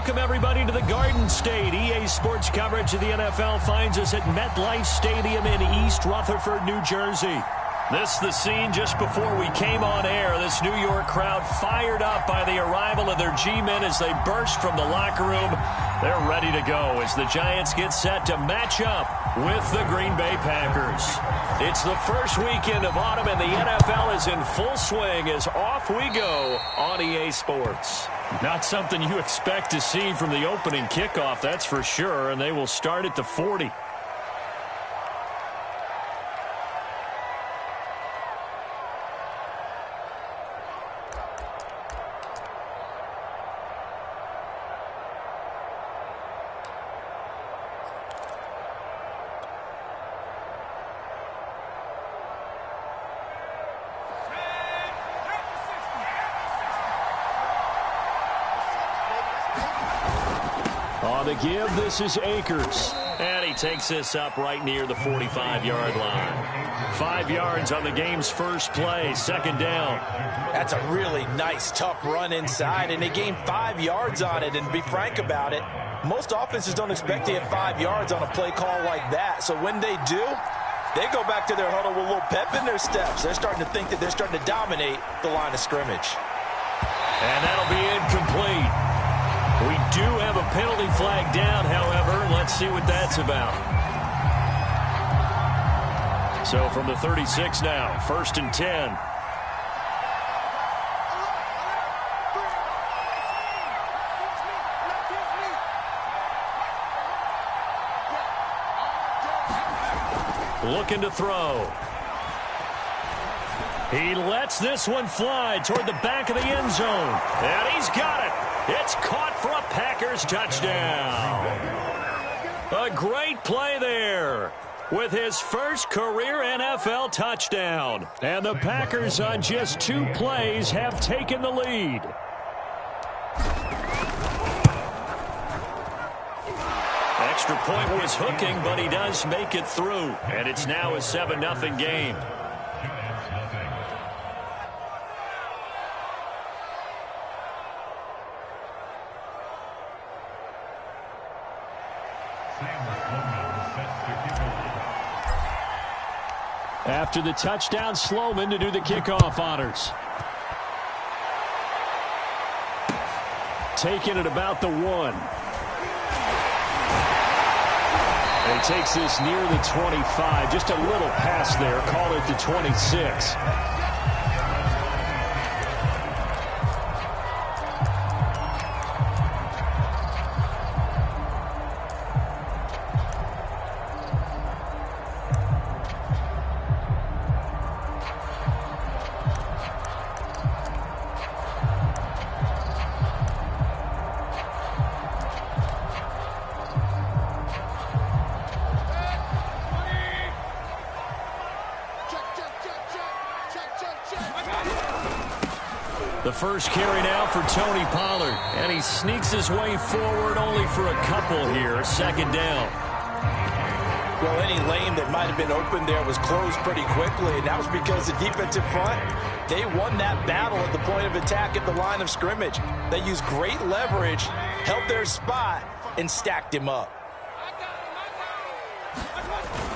Welcome, everybody, to the Garden State. EA Sports coverage of the NFL finds us at MetLife Stadium in East Rutherford, New Jersey. This is the scene just before we came on air. This New York crowd fired up by the arrival of their G-men as they burst from the locker room. They're ready to go as the Giants get set to match up with the Green Bay Packers. It's the first weekend of autumn, and the NFL is in full swing as off we go on EA Sports. Not something you expect to see from the opening kickoff, that's for sure, and they will start at the 40. On the give, this is Akers. And he takes this up right near the 45-yard line. 5 yards on the game's first play, second down. That's a really nice, tough run inside, and they gained 5 yards on it. And to be frank about it, most offenses don't expect to get 5 yards on a play call like that. So when they do, they go back to their huddle with a little pep in their steps. They're starting to think that they're starting to dominate the line of scrimmage. And that'll be incomplete. We do have a penalty flag down, however. Let's see what that's about. So from the 36 now, 1st and 10. Looking to throw. He lets this one fly toward the back of the end zone. And he's got it. It's caught for a Packers touchdown. A great play there with his first career NFL touchdown. And the Packers on just 2 plays have taken the lead. Extra point was hooking, but he does make it through. And it's now a 7-0 game. After the touchdown, Sloman to do the kickoff honors. Taking it about the 1. And he takes this near the 25. Just a little pass there. Call it the 26. The first carry now for Tony Pollard. And he sneaks his way forward only for a couple here. Second down. Well, any lane that might have been open there was closed pretty quickly, and that was because the defensive front, they won that battle at the point of attack at the line of scrimmage. They used great leverage, held their spot, and stacked him up.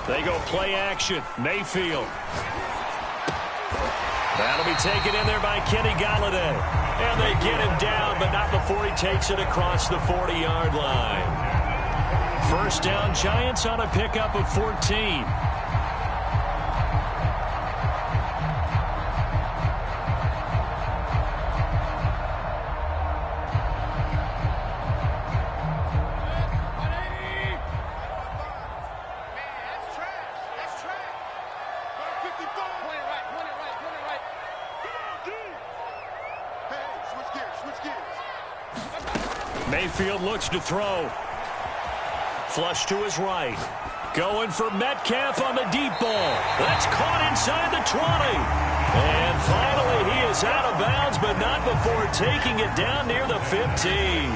They go play action. Mayfield. That'll be taken in there by Kenny Galladay. And they get him down, but not before he takes it across the 40-yard line. First down, Giants on a pickup of 14. Mayfield looks to throw. Flush to his right. Going for Metcalf on the deep ball. That's caught inside the 20. And finally he is out of bounds, but not before taking it down near the 15.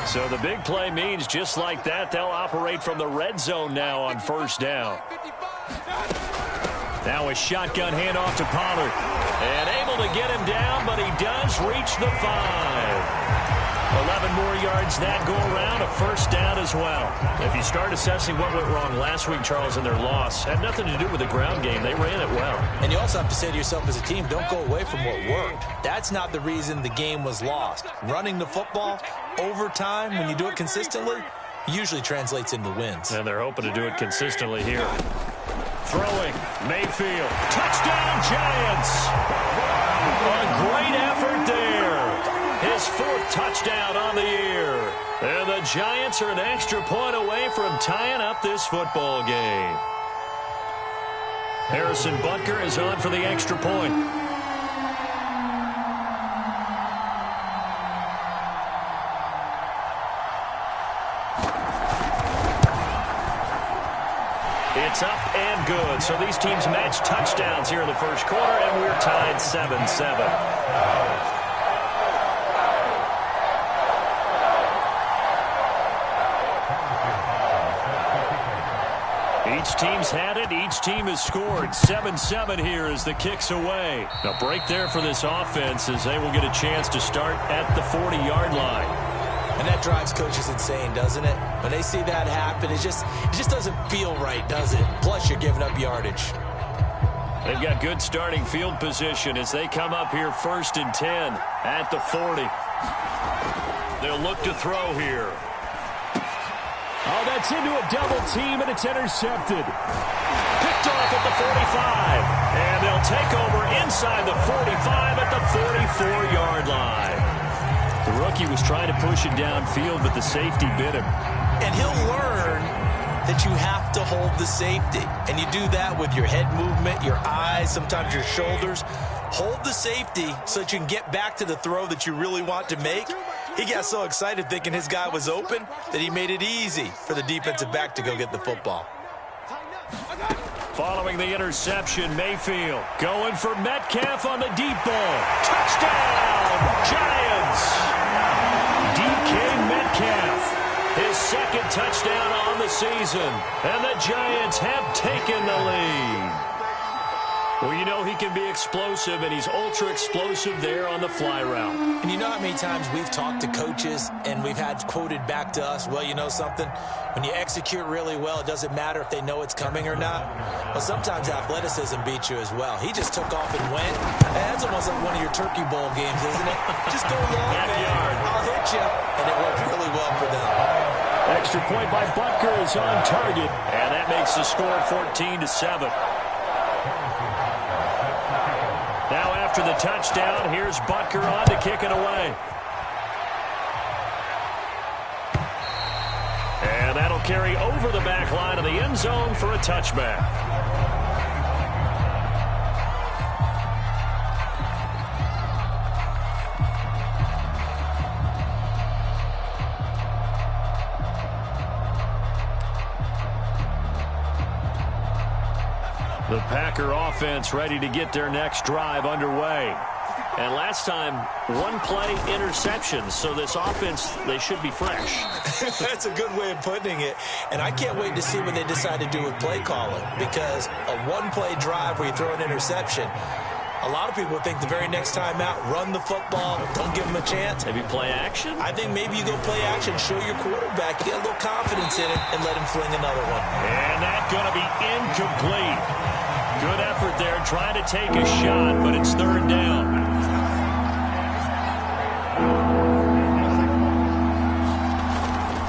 So the big play means just like that, they'll operate from the red zone now on first down. Now a shotgun handoff to Pollard. And able to get him down, but he does reach the 5. 11 more yards that go around, a first down as well. If you start assessing what went wrong last week, Charles, in their loss, had nothing to do with the ground game. They ran it well. And you also have to say to yourself as a team, don't go away from what worked. That's not the reason the game was lost. Running the football over time, when you do it consistently, usually translates into wins. And they're hoping to do it consistently here. Throwing, Mayfield. Touchdown, Giants! A great effort there. His 4th touchdown on the year. And the Giants are an extra point away from tying up this football game. Harrison Butker is on for the extra point. It's up and good. So these teams match touchdowns here in the first quarter, and we're tied 7-7. Each team's had it. Each team has scored. 7-7 here as the kick's away. A break there for this offense as they will get a chance to start at the 40-yard line. And that drives coaches insane, doesn't it? When they see that happen, it just doesn't feel right, does it? Plus, you're giving up yardage. They've got good starting field position as they come up here 1st and 10 at the 40. They'll look to throw here. Oh, that's into a double team, and it's intercepted. Picked off at the 45. And they'll take over inside the 45 at the 44-yard line. The rookie was trying to push it downfield, but the safety bit him. And he'll learn that you have to hold the safety. And you do that with your head movement, your eyes, sometimes your shoulders. Hold the safety so that you can get back to the throw that you really want to make. He got so excited thinking his guy was open that he made it easy for the defensive back to go get the football. Following the interception, Mayfield going for Metcalf on the deep ball. Touchdown, Giants! DK Metcalf, his 2nd touchdown on the season. And the Giants have taken the lead. Well, you know he can be explosive, and he's ultra-explosive there on the fly route. And you know how many times we've talked to coaches and we've had quoted back to us, well, you know something? When you execute really well, it doesn't matter if they know it's coming or not. Well, sometimes athleticism beats you as well. He just took off and went. That's almost like one of your Turkey Bowl games, isn't it? Just go long, man. I'll hit you. And it worked really well for them. Extra point by Butker is on target, and that makes the score 14-7. Now after the touchdown, here's Butker on to kick it away. And that'll carry over the back line of the end zone for a touchback. The Packer offense ready to get their next drive underway. And last time, 1-play interceptions. So this offense, they should be fresh. That's a good way of putting it. And I can't wait to see what they decide to do with play calling. Because a 1-play drive where you throw an interception, a lot of people think the very next time out, run the football, don't give them a chance. Maybe play action? I think maybe you go play action, show your quarterback, get a little confidence in it, and let him fling another one. And that's going to be incomplete. Good effort there, trying to take a shot, but it's 3rd down.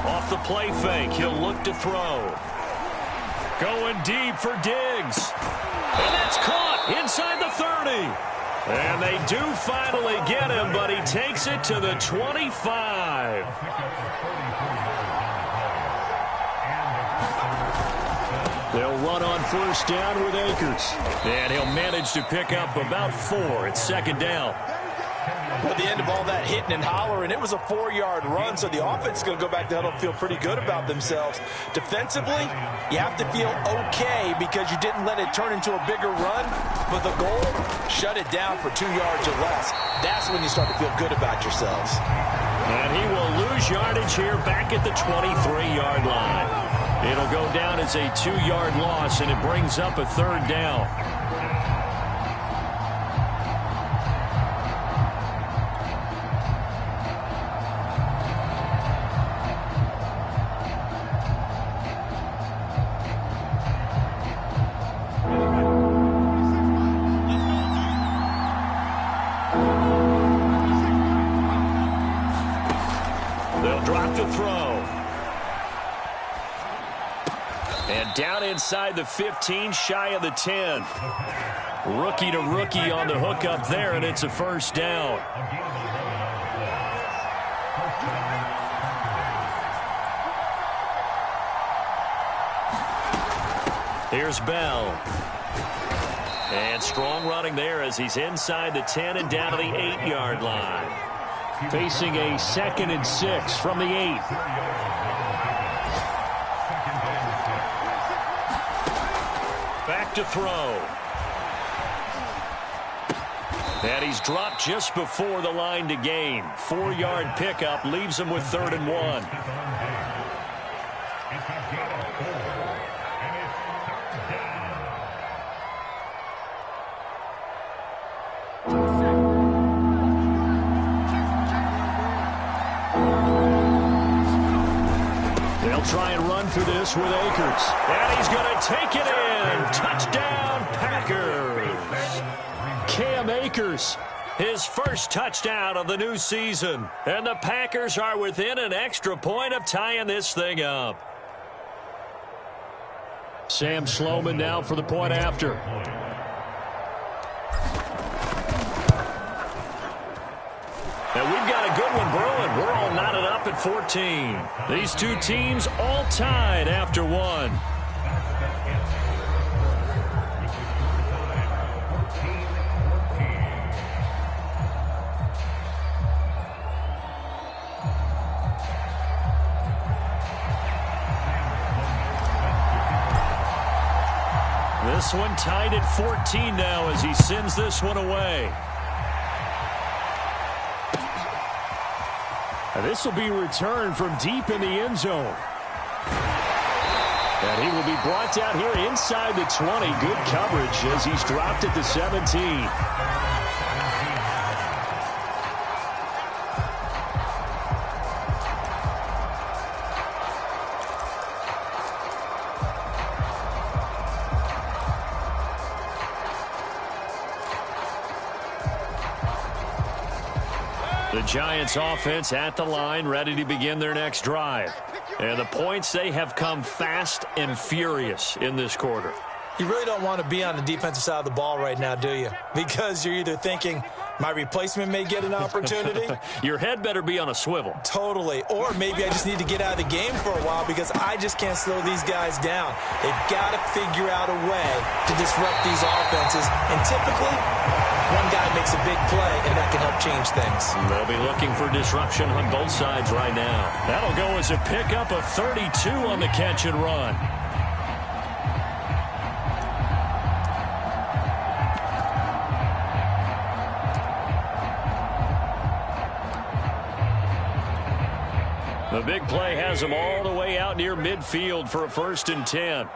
Off the play fake, he'll look to throw. Going deep for Diggs. And that's caught inside the 30. And they do finally get him, but he takes it to the 25. They'll run on 1st down with Akers. And he'll manage to pick up about 4. It's 2nd down. At the end of all that hitting and hollering, it was a 4-yard run, so the offense is going to go back to huddle and feel pretty good about themselves. Defensively, you have to feel okay because you didn't let it turn into a bigger run, but the goal, shut it down for 2 yards or less. That's when you start to feel good about yourselves. And he will lose yardage here back at the 23-yard line. It'll go down as a 2-yard loss, and it brings up a 3rd down. to throw. And down inside the 15, shy of the 10. Rookie to rookie on the hook up there, and it's a first down. Here's Bell. And strong running there as he's inside the 10 and down to the 8-yard line. Facing a 2nd and 6 from the 8. Back to throw. And he's dropped just before the line to gain. 4-yard pickup leaves him with 3rd and 1. Try and run for this with Akers. And he's going to take it in. Touchdown, Packers. Cam Akers, his first touchdown of the new season. And the Packers are within an extra point of tying this thing up. Sam Sloman now for the point after. And we've got a good one brewing. We're all knotted up at 14. These two teams all tied after one. This one tied at 14 now as he sends this one away. This will be returned from deep in the end zone. And he will be brought down here inside the 20. Good coverage as he's dropped at the 17. The Giants offense at the line, ready to begin their next drive. And the points, they have come fast and furious in this quarter. You really don't want to be on the defensive side of the ball right now, do you? Because you're either thinking, my replacement may get an opportunity. Your head better be on a swivel. Totally. Or maybe I just need to get out of the game for a while because I just can't slow these guys down. They've got to figure out a way to disrupt these offenses. And typically, one guy makes a big play, and that can help change things. They'll be looking for disruption on both sides right now. That'll go as a pickup of 32 on the catch and run. The big play has him all the way out near midfield for a 1st and 10.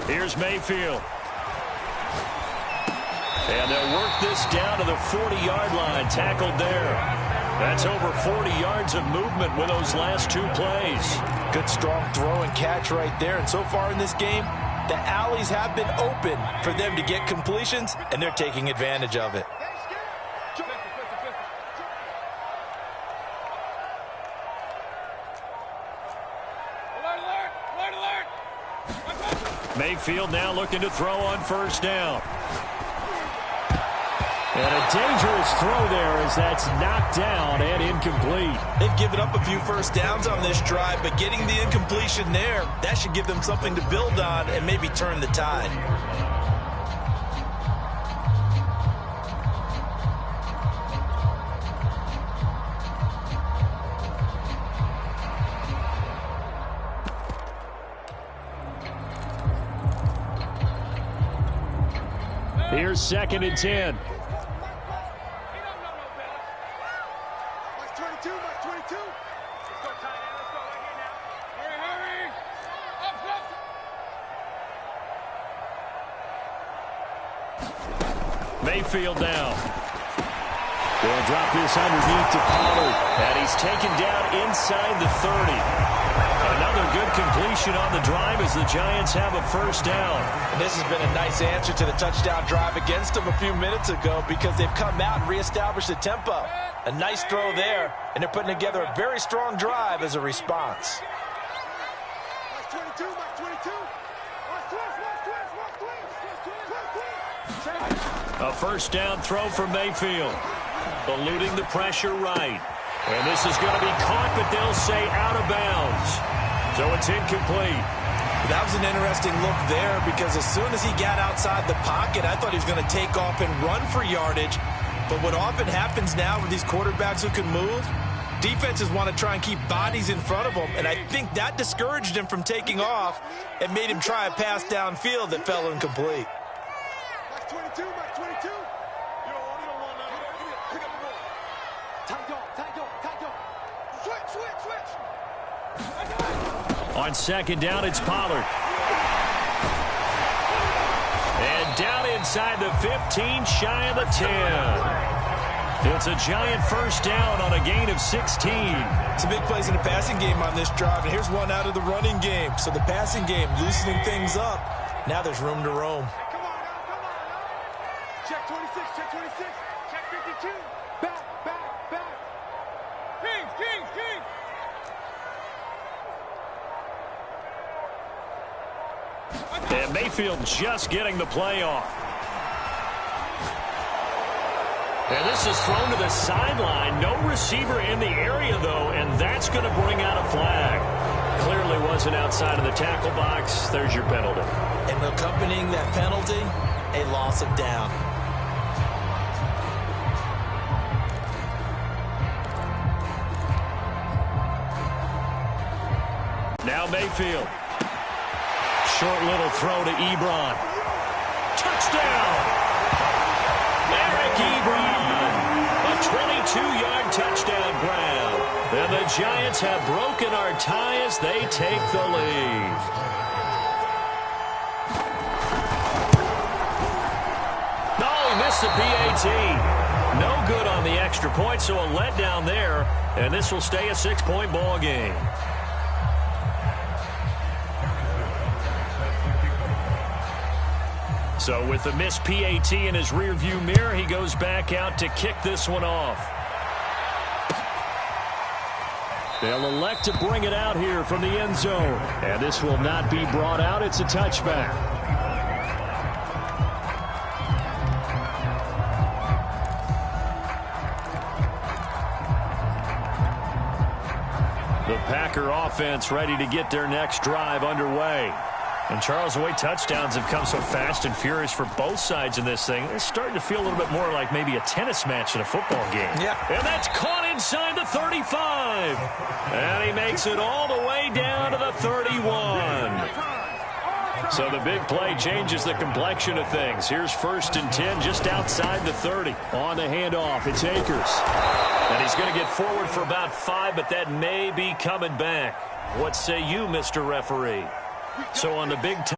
Here's Mayfield. And they'll work this down to the 40-yard line, tackled there. That's over 40 yards of movement with those last two plays. Good strong throw and catch right there. And so far in this game, the alleys have been open for them to get completions, and they're taking advantage of it. Mayfield now looking to throw on 1st down. And a dangerous throw there as that's knocked down and incomplete. They've given up a few 1st downs on this drive, but getting the incompletion there, that should give them something to build on and maybe turn the tide. Here's 2nd and 10. Mayfield now. They'll drop this underneath to Pollard, and he's taken down inside the 30. Another good completion on the drive as the Giants have a first down. And this has been a nice answer to the touchdown drive against them a few minutes ago because they've come out and reestablished the tempo. A nice throw there, and they're putting together a very strong drive as a response. A first down throw from Mayfield. Eluding the pressure right. And this is going to be caught, but they'll say out of bounds. So it's incomplete. That was an interesting look there because as soon as he got outside the pocket, I thought he was going to take off and run for yardage. But what often happens now with these quarterbacks who can move, defenses want to try and keep bodies in front of them, and I think that discouraged him from taking off and made him try a pass downfield that fell incomplete. Max 22, Max 22. You don't want that. Pick up the ball. Tight go. Switch. On second down, it's Pollard. And down inside the 15, shy of the 10. It's a Giant first down on a gain of 16. Some big plays in the passing game on this drive, and here's one out of the running game. So the passing game loosening things up. Now there's room to roam. Come on now. Check 26. Check 52. Back. Kings. And Mayfield just getting the play off. And this is thrown to the sideline. No receiver in the area, though, and that's going to bring out a flag. Clearly wasn't outside of the tackle box. There's your penalty. And accompanying that penalty, a loss of down. Now Mayfield. Short little throw to Ebron. Touchdown! Eric Ebron. A 22-yard touchdown grab. And the Giants have broken our tie as they take the lead. No, he missed the PAT. No good on the extra point, so a letdown there. And this will stay a 6-point ball game. So with the missed PAT in his rearview mirror, he goes back out to kick this one off. They'll elect to bring it out here from the end zone. And this will not be brought out. It's a touchback. The Packer offense ready to get their next drive underway. And, Charles, the way touchdowns have come so fast and furious for both sides in this thing, it's starting to feel a little bit more like maybe a tennis match in a football game. Yeah. And that's caught inside the 35. And he makes it all the way down to the 31. So the big play changes the complexion of things. Here's 1st and 10 just outside the 30. On the handoff, it's Akers. And he's going to get forward for about 5, but that may be coming back. What say you, Mr. Referee? So on the big time.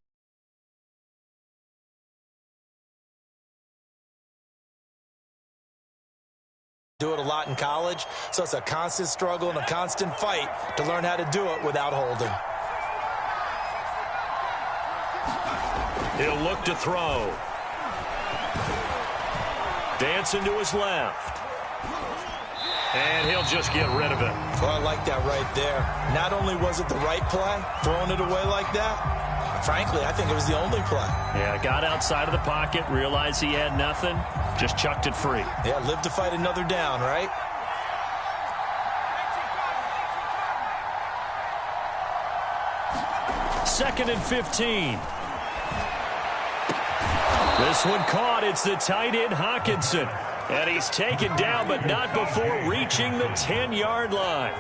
Do it a lot in college, so it's a constant struggle and a constant fight to learn how to do it without holding. He'll look to throw. Dancing to his left. And he'll just get rid of it. Well, I like that right there. Not only was it the right play, throwing it away like that, frankly, I think it was the only play. Yeah, got outside of the pocket, realized he had nothing, just chucked it free. Yeah, live to fight another down, right? Second and 15. This one caught. It's the tight end, Hawkinson. And he's taken down, but not before reaching the 10-yard line.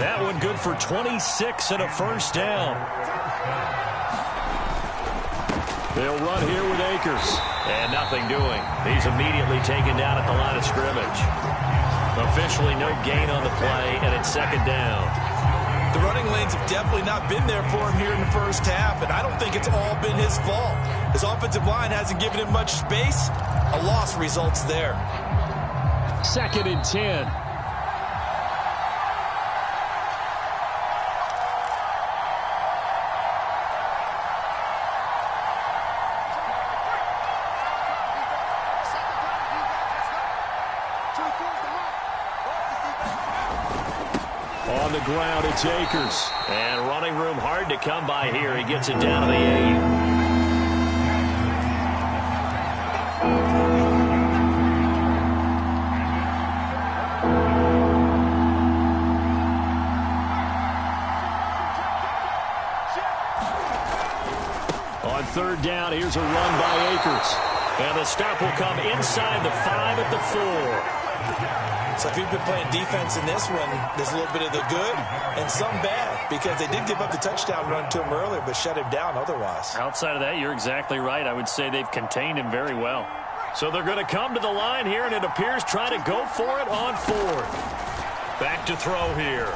That one good for 26 and a first down. They'll run here with Akers. And nothing doing. He's immediately taken down at the line of scrimmage. Officially no gain on the play, and it's second down. The running lanes have definitely not been there for him here in the first half, and I don't think it's all been his fault. His offensive line hasn't given him much space. A loss results there. 2nd and 10. On the ground, it's Akers. And running room hard to come by here. He gets it down to the 8. On 3rd down, here's a run by Akers. And the stop will come inside the 5 at the 4. So if you've been playing defense in this one, there's a little bit of the good and some bad, because they did give up the touchdown run to him earlier, but shut him down otherwise. Outside of that, you're exactly right. I would say they've contained him very well. So they're going to come to the line here, and it appears try to go for it on 4th. Back to throw here.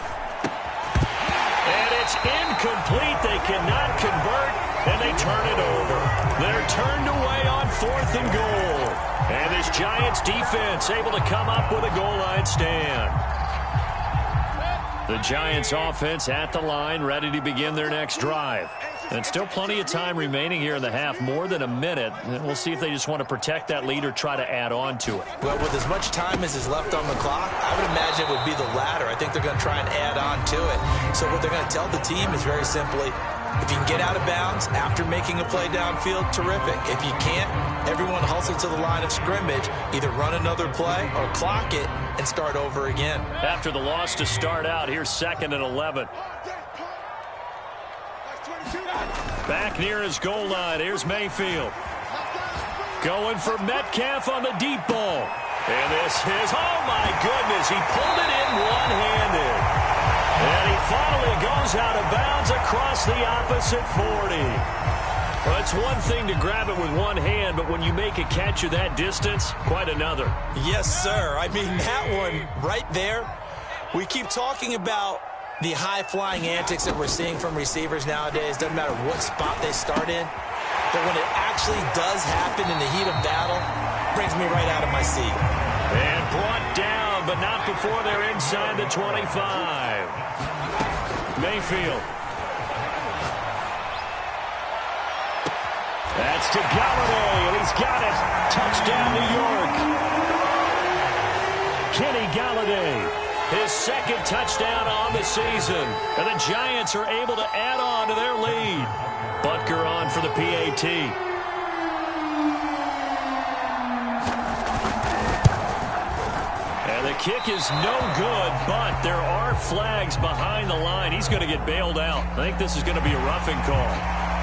And it's incomplete. They cannot convert, and they turn it over. They're turned away on 4th and goal. And this Giants defense able to come up with a goal line stand. The Giants offense at the line, ready to begin their next drive. And still plenty of time remaining here in the half, more than a minute. And we'll see if they just want to protect that lead or try to add on to it. Well, with as much time as is left on the clock, I would imagine it would be the latter. I think they're going to try and add on to it. So what they're going to tell the team is very simply, if you can get out of bounds after making a play downfield, terrific. If you can't, everyone hustle to the line of scrimmage, either run another play or clock it and start over again. After the loss to start out, here's 2nd and 11. Back near his goal line, here's Mayfield. Going for Metcalf on the deep ball. And this is, oh my goodness, he pulled it in one-handed. And he finally goes out of bounds across the opposite 40. Well, it's one thing to grab it with one hand, but when you make a catch of that distance, quite another. Yes, sir. I mean, that one right there, we keep talking about the high-flying antics that we're seeing from receivers nowadays. Doesn't matter what spot they start in. But when it actually does happen in the heat of battle, brings me right out of my seat. And brought down, but not before they're inside the 25. Mayfield. That's to Galladay, and he's got it. Touchdown, New York. Kenny Galladay, his 2nd touchdown on the season. And the Giants are able to add on to their lead. Butker on for the PAT. And the kick is no good, but there are flags behind the line. He's going to get bailed out. I think this is going to be a roughing call.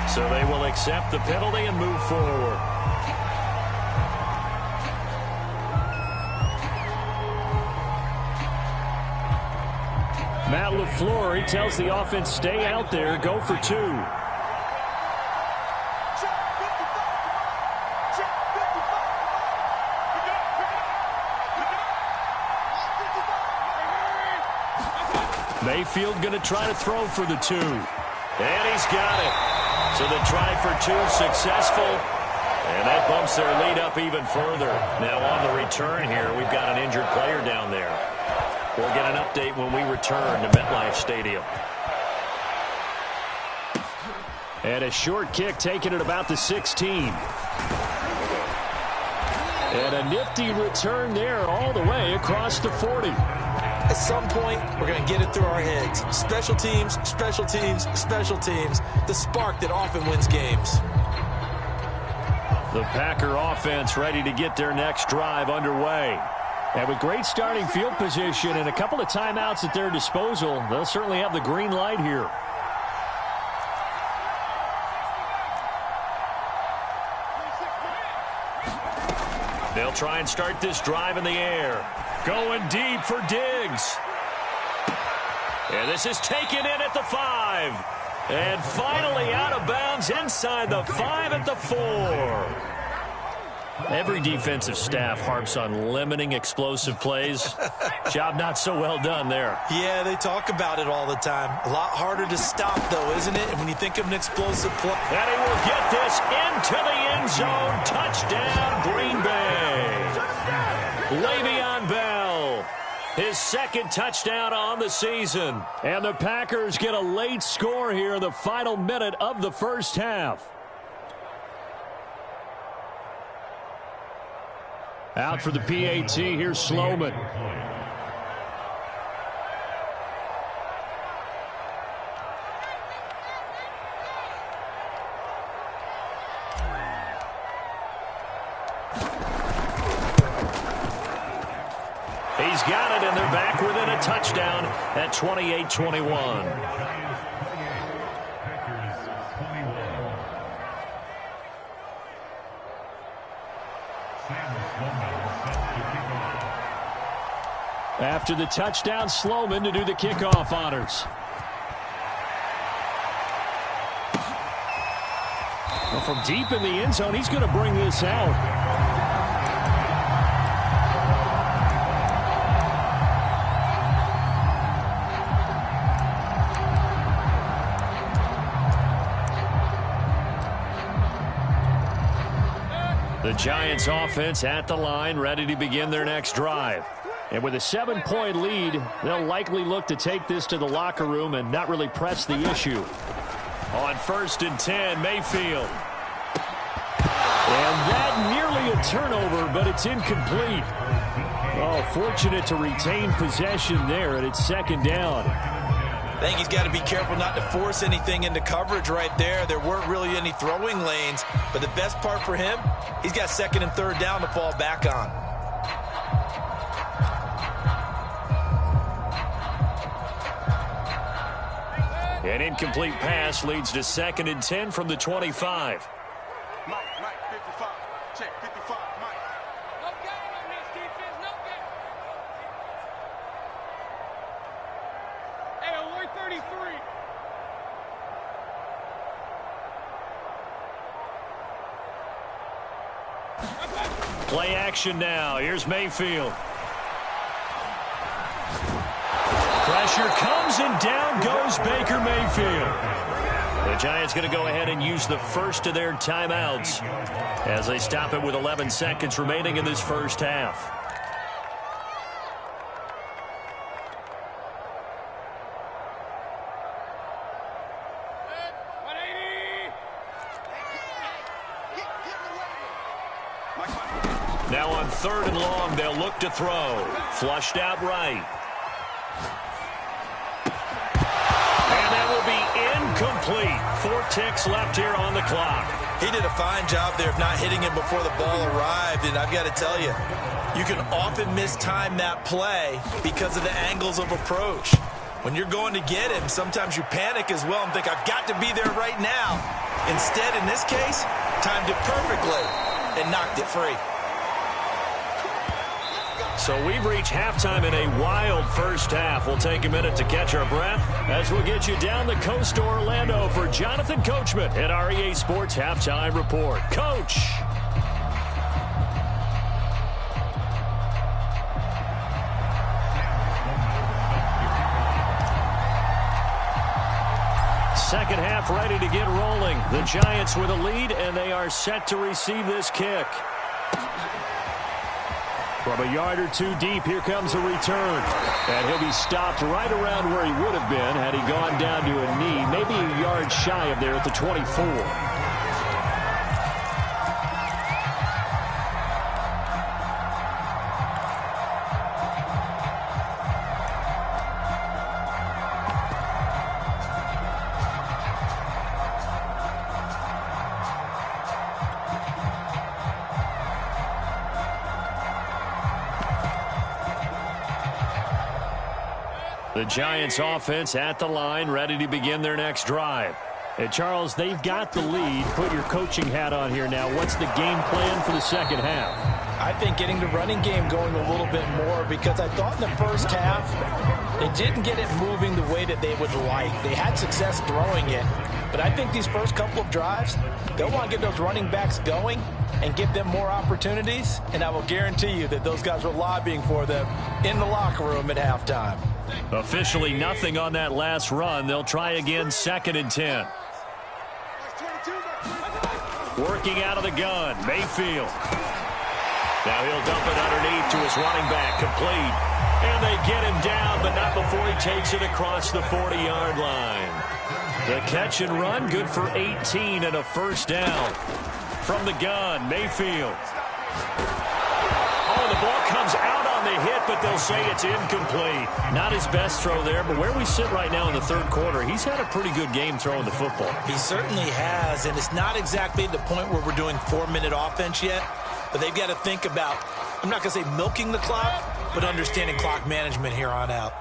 So they will accept the penalty and move forward. Matt LaFleur, he tells the offense, stay out there, go for 2. Mayfield going to try to throw for the 2. And he's got it. So the try for 2 successful. And that bumps their lead up even further. Now on the return here, we've got an injured player down there. We'll get an update when we return to MetLife Stadium. And a short kick taken at about the 16. And a nifty return there all the way across the 40. At some point, we're going to get it through our heads. Special teams, special teams, special teams. The spark that often wins games. The Packer offense ready to get their next drive underway. And with great starting field position and a couple of timeouts at their disposal, they'll certainly have the green light here. They'll try and start this drive in the air. Going deep for Diggs. And this is taken in at the 5. And finally out of bounds inside the 5 at the 4. Every defensive staff harps on limiting explosive plays. Job not so well done there. Yeah, they talk about it all the time. A lot harder to stop, though, isn't it? And when you think of an explosive play. And he will get this into the end zone. Touchdown, Green Bay. Le'Veon Bell His second touchdown on the season. And the Packers get a late score here in the final minute of the first half. Out for the PAT, here's Sloman. He's got it, and they're back within a touchdown at 28-21. After the touchdown, Sloman to do the kickoff honors. Well, from deep in the end zone, he's going to bring this out. The Giants offense at the line, ready to begin their next drive. And with a 7-point lead, they'll likely look to take this to the locker room and not really press the issue. On 1st and 10, Mayfield. And that nearly a turnover, but it's incomplete. Oh, fortunate to retain possession there, and it's 2nd down. I think he's got to be careful not to force anything into coverage right there. There weren't really any throwing lanes, but the best part for him, he's got 2nd and 3rd down to fall back on. An incomplete pass leads to 2nd and 10 from the 25. Mike, 55. Check, 55, Mike. No game on this defense, no game. Hey, alert 33. Play action now. Here's Mayfield. Pressure comes, and down goes Baker Mayfield. The Giants going to go ahead and use the first of their timeouts as they stop it with 11 seconds remaining in this first half. Now on 3rd and long, they'll look to throw. Flushed out right. Incomplete. 4 ticks left here on the clock. He did a fine job there of not hitting him before the ball arrived, and I've got to tell you, you can often mistime that play because of the angles of approach. When you're going to get him, sometimes you panic as well and think, I've got to be there right now. Instead, in this case, timed it perfectly and knocked it free. So we've reached halftime in a wild first half. We'll take a minute to catch our breath as we'll get you down the coast to Orlando for Jonathan Coachman at our EA Sports Halftime Report. Coach. Second half ready to get rolling. The Giants with a lead, and they are set to receive this kick. From a yard or two deep, here comes a return. And he'll be stopped right around where he would have been had he gone down to a knee, maybe a yard shy of there at the 24. The Giants offense at the line, ready to begin their next drive. And Charles, they've got the lead. Put your coaching hat on here now. What's the game plan for the second half? I think getting the running game going a little bit more, because I thought in the first half they didn't get it moving the way that they would like. They had success throwing it, but I think these first couple of drives, they'll want to get those running backs going and give them more opportunities, and I will guarantee you that those guys were lobbying for them in the locker room at halftime. Officially nothing on that last run. They'll try again, 2nd and 10. Working out of the gun, Mayfield. Now he'll dump it underneath to his running back, complete. And they get him down, but not before he takes it across the 40-yard line. The catch and run, good for 18 and a first down. From the gun, Mayfield. Oh, the ball comes out on the hit, but they'll say it's incomplete. Not his best throw there, but where we sit right now in the third quarter, he's had a pretty good game throwing the football. He certainly has, and it's not exactly the point where we're doing 4-minute offense yet, but they've got to think about, I'm not going to say milking the clock, but understanding clock management here on out.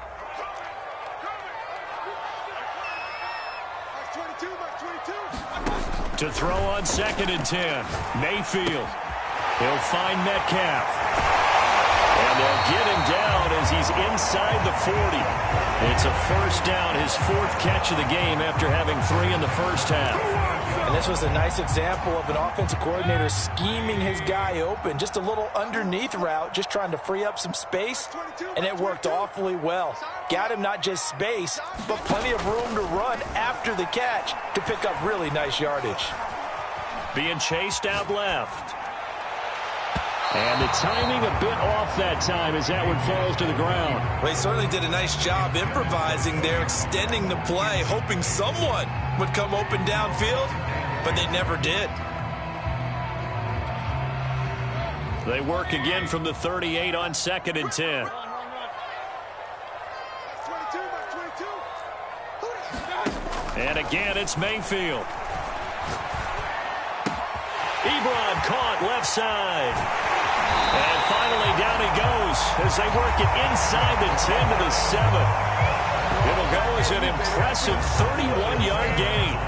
To throw on 2nd and 10. Mayfield. He'll find Metcalf. And they'll get him down as he's inside the 40. It's a first down, his 4th catch of the game after having 3 in the first half. And this was a nice example of an offensive coordinator scheming his guy open. Just a little underneath route, just trying to free up some space, and it worked awfully well. Got him not just space, but plenty of room to run after the catch to pick up really nice yardage. Being chased out left. And the timing a bit off that time as that one falls to the ground. Well, he certainly did a nice job improvising there, extending the play, hoping someone would come open downfield, but they never did. They work again from the 38 on 2nd and 10. And again, it's Mayfield. Ebron caught left side. And finally, down he goes as they work it inside the 10 to the 7. It'll go as an impressive 31-yard gain.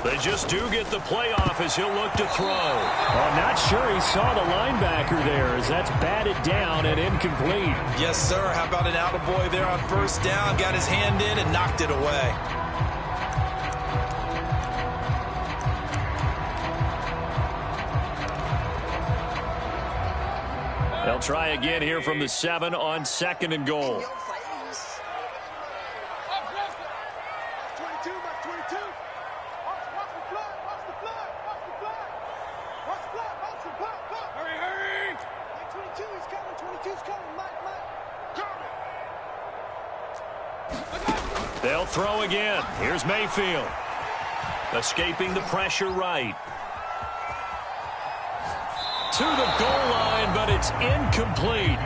They just do get the playoff as he'll look to throw. I'm not sure he saw the linebacker there as that's batted down and incomplete. Yes, sir. How about an attaboy there on first down? Got his hand in and knocked it away. They'll try again here from the 7 on 2nd and goal. They'll throw again. Here's Mayfield. Escaping the pressure right. To the goal line, but it's incomplete.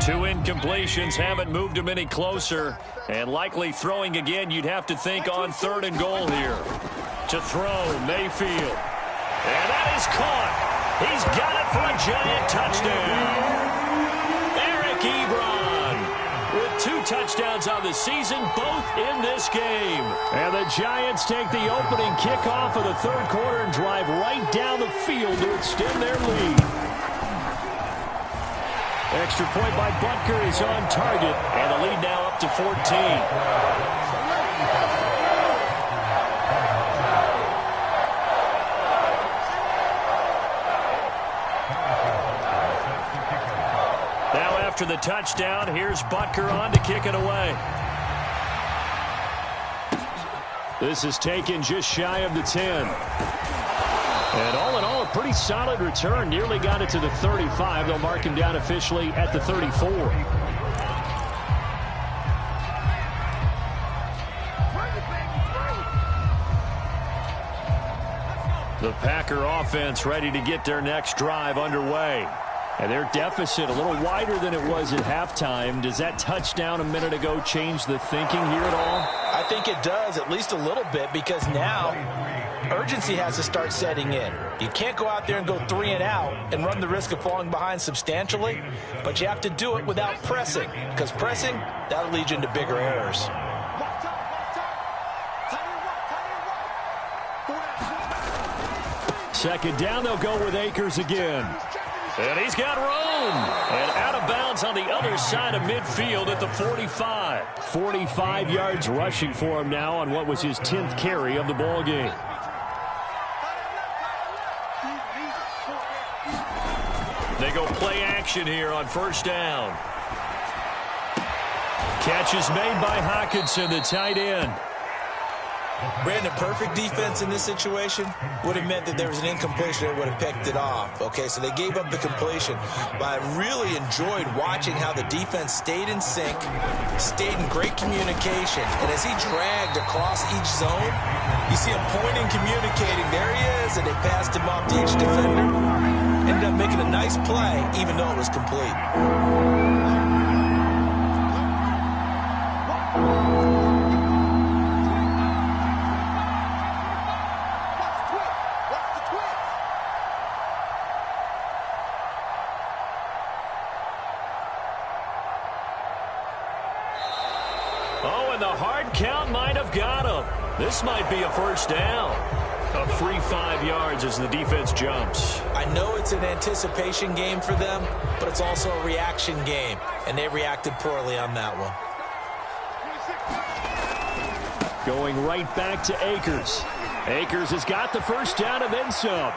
Two incompletions haven't moved him any closer. And likely throwing again, you'd have to think on 3rd and goal here. To throw, Mayfield. And that is caught. He's got it for a giant touchdown. Eric Ebron with 2 touchdowns on the season, both in this game. And the Giants take the opening kickoff of the 3rd quarter and drive right down the field to extend their lead. Extra point by Butker is on target, and the lead now up to 14. After the touchdown, here's Butker on to kick it away. This is taken just shy of the 10. And all in all, a pretty solid return. Nearly got it to the 35. They'll mark him down officially at the 34. The Packer offense ready to get their next drive underway. And their deficit a little wider than it was at halftime. Does that touchdown a minute ago change the thinking here at all? I think it does, at least a little bit, because now urgency has to start setting in. You can't go out there and go 3 and out and run the risk of falling behind substantially, but you have to do it without pressing, because pressing, that'll lead you into bigger errors. Second down, they'll go with Akers again. And he's got room. And out of bounds on the other side of midfield at the 45. 45 yards rushing for him now on what was his 10th carry of the ball game. They go play action here on first down. Catch is made by Hockenson, the tight end. Brandon, perfect defense in this situation would have meant that there was an incompletion that would have picked it off. Okay, so they gave up the completion. But I really enjoyed watching how the defense stayed in sync, stayed in great communication. And as he dragged across each zone, you see him pointing, communicating. There he is, and they passed him off to each defender. Ended up making a nice play, even though it was complete. Oh, and the hard count might have got him. This might be a first down. A free 5 yards as the defense jumps. I know it's an anticipation game for them, but it's also a reaction game, and they reacted poorly on that one. Going right back to Akers. Akers has got the first down and then some.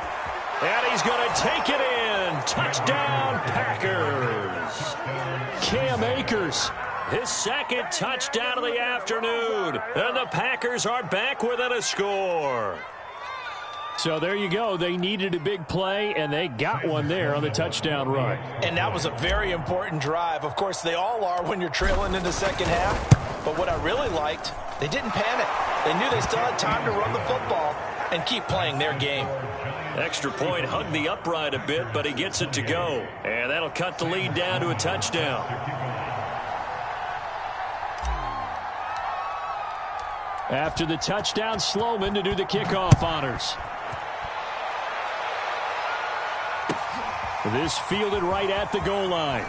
And he's going to take it in. Touchdown, Packers. Cam Akers. His second touchdown of the afternoon. And the Packers are back within a score. So there you go. They needed a big play, and they got one there on the touchdown run. And that was a very important drive. Of course, they all are when you're trailing in the second half. But what I really liked, they didn't panic. They knew they still had time to run the football and keep playing their game. Extra point hugged the upright a bit, but he gets it to go. And that'll cut the lead down to a touchdown. After the touchdown, Sloman to do the kickoff honors. This fielded right at the goal line.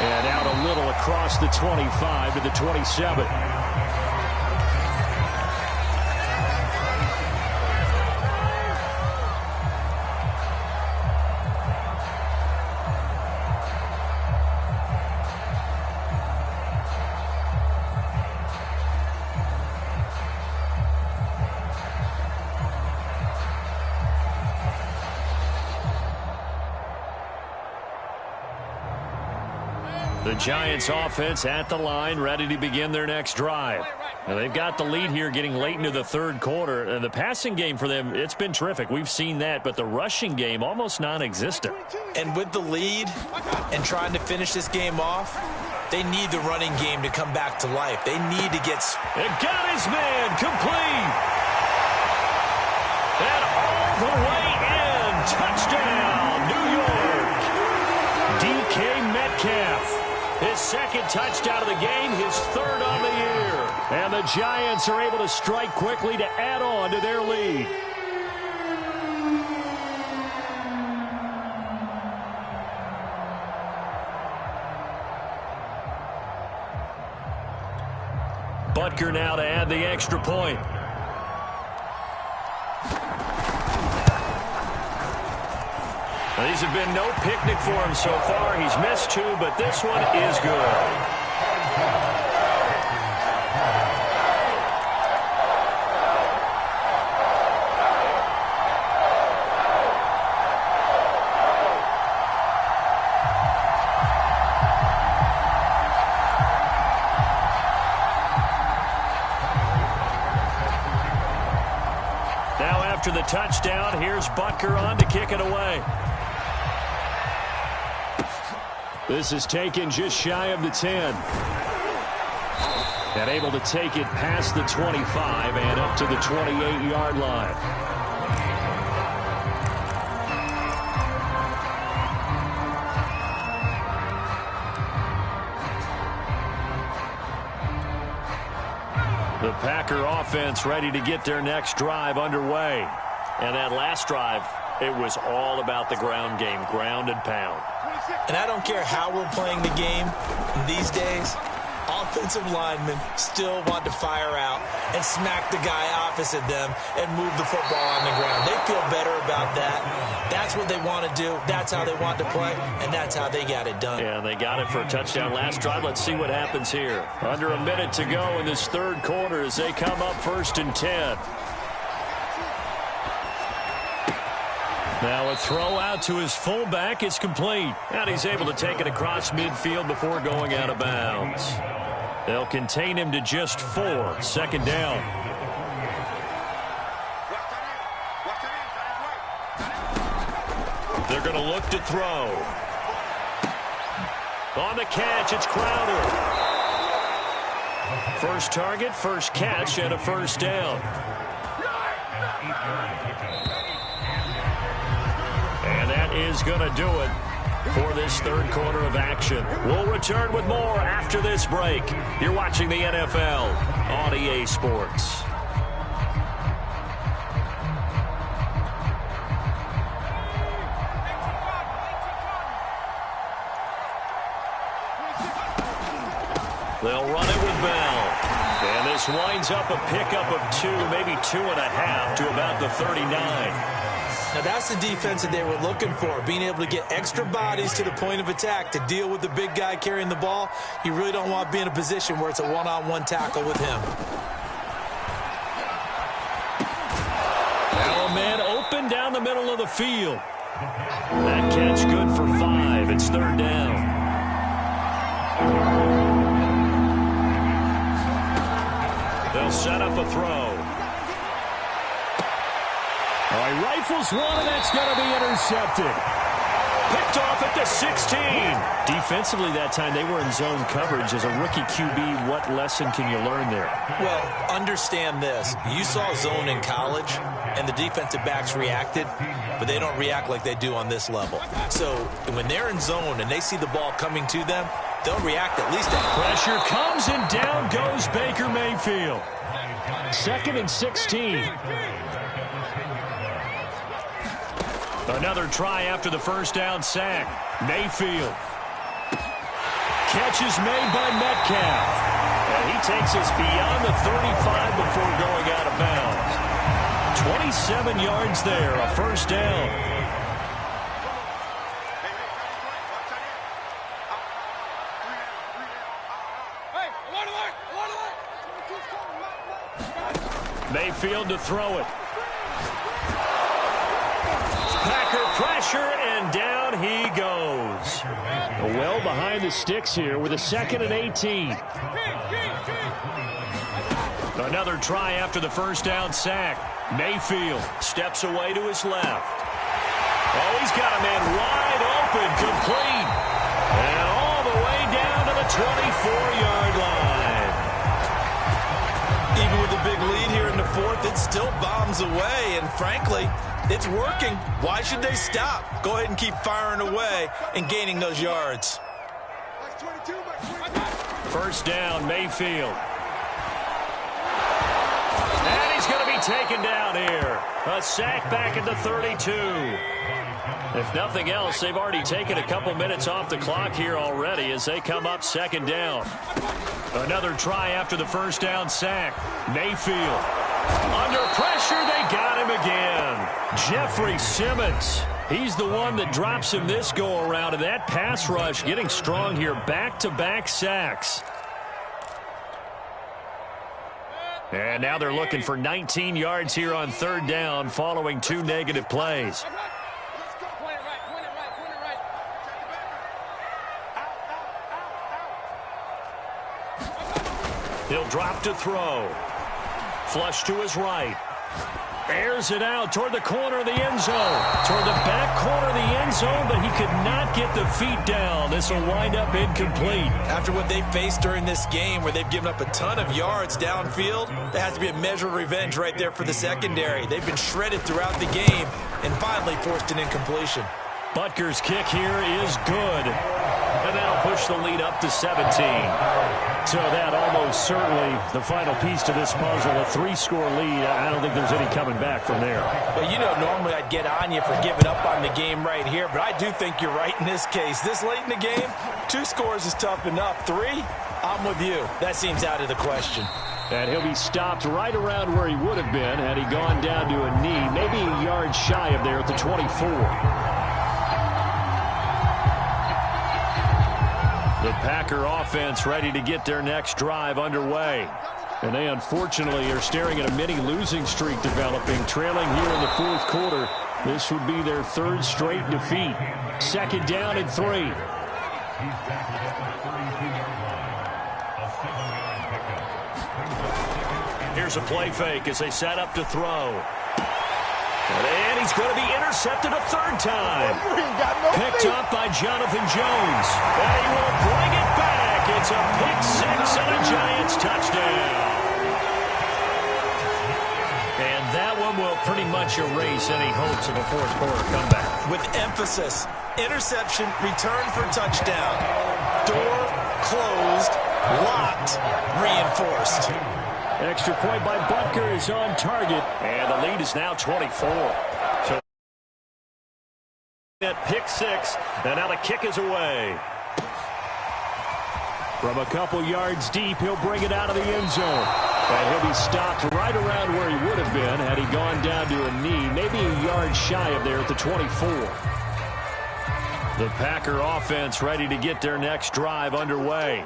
And out a little across the 25 to the 27. The Giants offense at the line, ready to begin their next drive. Now they've got the lead here getting late into the third quarter. And the passing game for them, it's been terrific. We've seen that, but the rushing game almost non-existent. And with the lead and trying to finish this game off, they need the running game to come back to life. They need to get... It got his man complete. And all the way in. Touchdown, New York. DK Metcalf. His second touchdown of the game, his third on the year. And the Giants are able to strike quickly to add on to their lead. Butker now to add the extra point. Now, these have been no picnic for him so far. He's missed two, but this one is good. Now after the touchdown, here's Butker on to kick it away. This is taken just shy of the 10. And able to take it past the 25 and up to the 28-yard line. The Packer offense ready to get their next drive underway. And that last drive, it was all about the ground game, ground and pound. And I don't care how we're playing the game these days, offensive linemen still want to fire out and smack the guy opposite them and move the football on the ground. They feel better about that. That's what they want to do. That's how they want to play, and that's how they got it done. Yeah, they got it for a touchdown last drive. Let's see what happens here. Under a minute to go in this third quarter as they come up 1st and 10. Now a throw out to his fullback is complete. And he's able to take it across midfield before going out of bounds. They'll contain him to just 4. 2nd down. They're going to look to throw. On the catch, it's Crowder. First target, first catch, and a 1st down. And that is going to do it for this third quarter of action. We'll return with more after this break. You're watching the NFL on EA Sports. They'll run it with Bell. And this winds up a pickup of 2, maybe 2.5 to about the 39. Now, that's the defense that they were looking for, being able to get extra bodies to the point of attack to deal with the big guy carrying the ball. You really don't want to be in a position where it's a one-on-one tackle with him. Now a man open down the middle of the field. That catch good for 5. It's 3rd down. They'll set up a throw. All right, rifles one, and that's going to be intercepted. Picked off at the 16. Defensively that time, they were in zone coverage. As a rookie QB, what lesson can you learn there? Well, understand this. You saw zone in college, and the defensive backs reacted, but they don't react like they do on this level. So when they're in zone and they see the ball coming to them, they'll react at least at pressure comes, and down goes Baker Mayfield. 2nd and 16. Another try after the 1st down sack. Mayfield. Catch is made by Metcalf. And he takes us beyond the 35 before going out of bounds. 27 yards there, a 1st down. Mayfield to throw it. Packer pressure, and down he goes. Well behind the sticks here with a 2nd and 18. Another try after the 1st down sack. Mayfield steps away to his left. Oh, he's got a man wide open, complete. And all the way down to the 24-yard line. Even with a big lead here in the 4th, it still bombs away, and frankly, it's working. Why should they stop? Go ahead and keep firing away and gaining those yards. 1st down, Mayfield. And he's going to be taken down here. A sack back at the 32. If nothing else, they've already taken a couple minutes off the clock here already as they come up 2nd down. Another try after the 1st down sack. Mayfield. Under pressure, they got him again. Jeffrey Simmons. He's the one that drops him this go-around, and that pass rush getting strong here. Back-to-back sacks. And now they're looking for 19 yards here on 3rd down following 2 negative plays. He'll drop to throw. Flush to his right. Airs it out toward the corner of the end zone. Toward the back corner of the end zone, but he could not get the feet down. This will wind up incomplete. After what they faced during this game where they've given up a ton of yards downfield, there has to be a measure of revenge right there for the secondary. They've been shredded throughout the game and finally forced an incompletion. Butker's kick here is good. And that'll push the lead up to 17. So that almost certainly the final piece to this puzzle, a 3-score lead. I don't think there's any coming back from there. Well, you know, normally I'd get on you for giving up on the game right here, but I do think you're right in this case. This late in the game, 2 scores is tough enough. 3, I'm with you. That seems out of the question. And he'll be stopped right around where he would have been had he gone down to a knee, maybe a yard shy of there at the 24. The Packer offense ready to get their next drive underway. And they unfortunately are staring at a mini losing streak developing, trailing here in the 4th quarter. This would be their 3rd straight defeat. 2nd down and 3. Here's a play fake as they set up to throw. And he's going to be intercepted a 3rd time. Picked up by Jonathan Jones. And he will bring it back. It's a pick-6 and a Giants touchdown. And that one will pretty much erase any hopes of a 4th quarter comeback. With emphasis, interception, return for touchdown. Door closed, locked, reinforced. Extra point by Butker is on target. And the lead is now 24. So at pick-6, and now the kick is away. From a couple yards deep, he'll bring it out of the end zone. And he'll be stopped right around where he would have been had he gone down to a knee, maybe a yard shy of there at the 24. The Packer offense ready to get their next drive underway.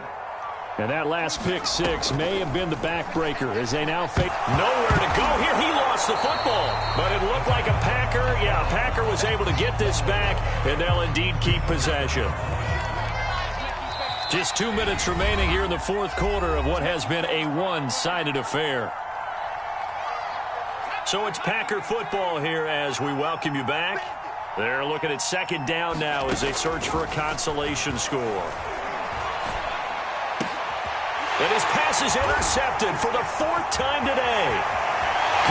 And that last pick-6 may have been the backbreaker as they now face nowhere to go here. He lost the football, but it looked like a Packer. Yeah, Packer was able to get this back, and they'll indeed keep possession. Just 2 minutes remaining here in the 4th quarter of what has been a one-sided affair. So it's Packer football here as we welcome you back. They're looking at 2nd down now as they search for a consolation score. And his pass is intercepted for the 4th time today.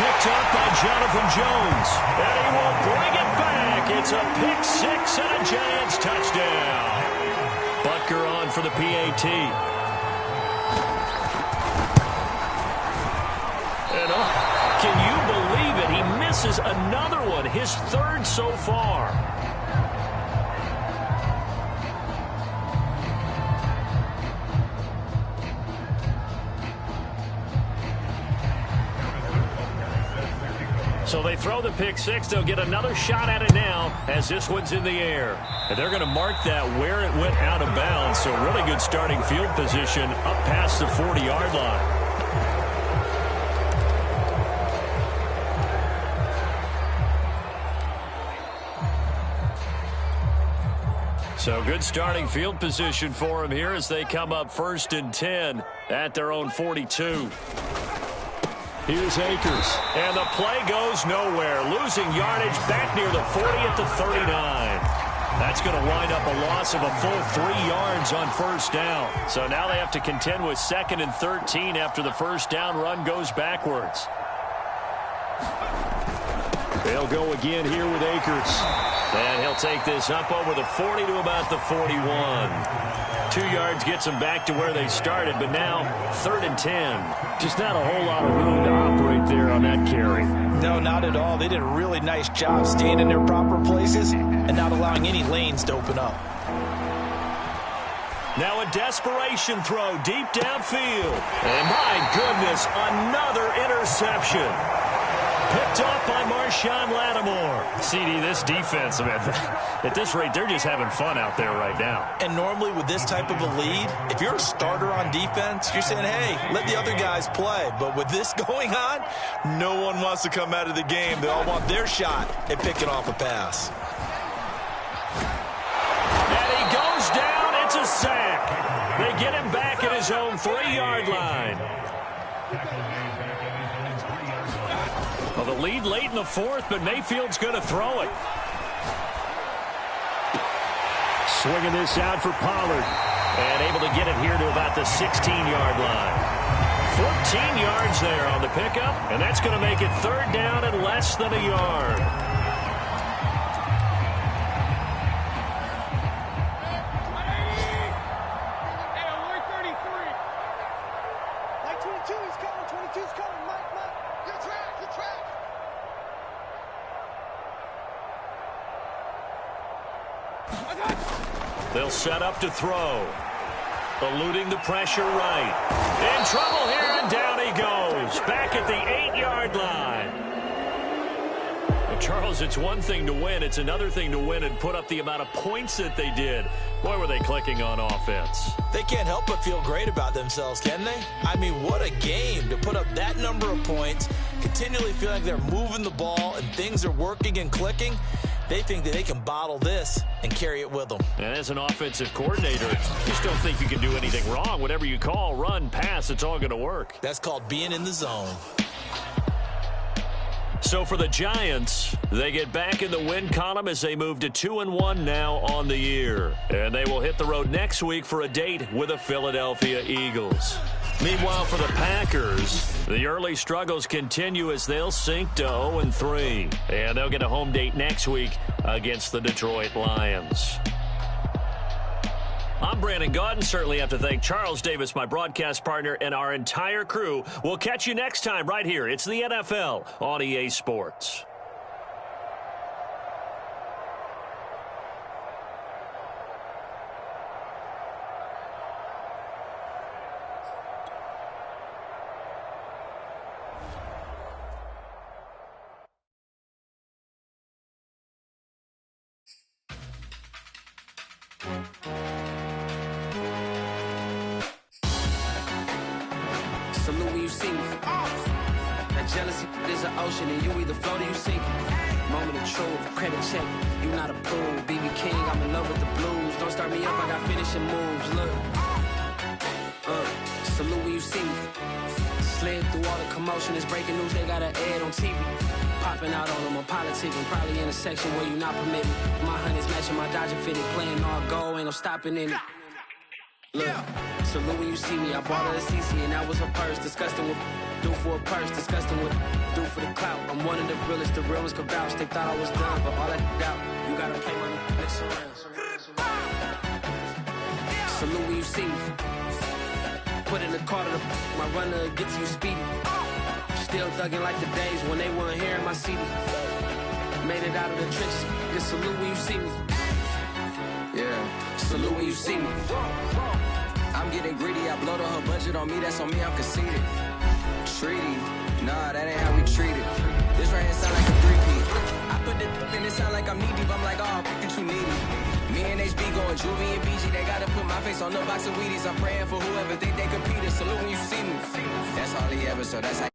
Picked up by Jonathan Jones. And he will bring it back. It's a pick-6 and a Giants touchdown. Butker on for the PAT. And can you believe it? He misses another one, his 3rd so far. So they throw the pick-6. They'll get another shot at it now as this one's in the air. And they're going to mark that where it went out of bounds. So really good starting field position up past the 40-yard line. So good starting field position for him here as they come up 1st and 10 at their own 42. Here's Akers. And the play goes nowhere. Losing yardage back near the 40 at the 39. That's going to wind up a loss of a full 3 yards on 1st down. So now they have to contend with 2nd and 13 after the 1st down run goes backwards. They'll go again here with Akers. And he'll take this up over the 40 to about the 41. 2 yards gets them back to where they started, but now 3rd and 10. Just not a whole lot of room to operate there on that carry. No, not at all. They did a really nice job staying in their proper places and not allowing any lanes to open up. Now a desperation throw deep downfield. And my goodness, another interception. Picked off by Marshawn Lattimore. CD, this defense, man, at this rate, they're just having fun out there right now. And normally with this type of a lead, if you're a starter on defense, you're saying, hey, let the other guys play. But with this going on, no one wants to come out of the game. They all want their shot at picking off a pass. And he goes down. It's a sack. They get him back at his own 3-yard line. Well, the lead late in the 4th, but Mayfield's going to throw it. Swinging this out for Pollard. And able to get it here to about the 16-yard line. 14 yards there on the pickup, and that's going to make it 3rd down and less than a yard. They'll set up to throw. Eluding the pressure right. In trouble here, and down he goes. Back at the 8-yard line. Well, Charles, it's one thing to win. It's another thing to win and put up the amount of points that they did. Boy, were they clicking on offense. They can't help but feel great about themselves, can they? I mean, what a game to put up that number of points, continually feel like they're moving the ball and things are working and clicking. They think that they can bottle this and carry it with them. And as an offensive coordinator, you just don't think you can do anything wrong. Whatever you call, run, pass, it's all going to work. That's called being in the zone. So for the Giants, they get back in the win column as they move to 2-1 now on the year. And they will hit the road next week for a date with the Philadelphia Eagles. Meanwhile, for the Packers, the early struggles continue as they'll sink to 0-3. And they'll get a home date next week against the Detroit Lions. I'm Brandon Gaudin. Certainly have to thank Charles Davis, my broadcast partner, and our entire crew. We'll catch you next time right here. It's the NFL on EA Sports. Salute when you see me. That jealousy is an ocean, and you either float or you sink. Moment of truth, credit check, you not approved. BB King, I'm in love with the blues. Don't start me up, I got finishing moves. Look, salute when you see me. Slid through all the commotion, it's breaking news, they got an ad on TV. Popping out on them, I'm politicking, probably in a section where you not permitted. My honey's matching my Dodger fitted, playing all goal, ain't no stopping in it. Look, salute when you see me. I bought her a CC and that was her purse. Disgusting with do for a purse. Disgusting with do for the clout. I'm one of the realest, the realest could vouch. They thought I was done, but all I doubt. You gotta play money, mix around. Salute when you see me. Put in the car to my runner, get to you speedy. Still thugging like the days when they weren't here in my CD. Made it out of the trenches. Just salute when you see me. Yeah, salute when you see me. I'm getting greedy, I blowed on her budget on me, that's on me, I'm conceited. Treaty, nah, that ain't how we treat it. This right here sound like a 3-peat. I put the in it sound like I'm knee deep, I'm like, oh, you too needy. Me and HB going Juvie and BG, they gotta put my face on the box of Wheaties. I'm praying for whoever think they competed. Salute when you see me. That's all he ever, so that's how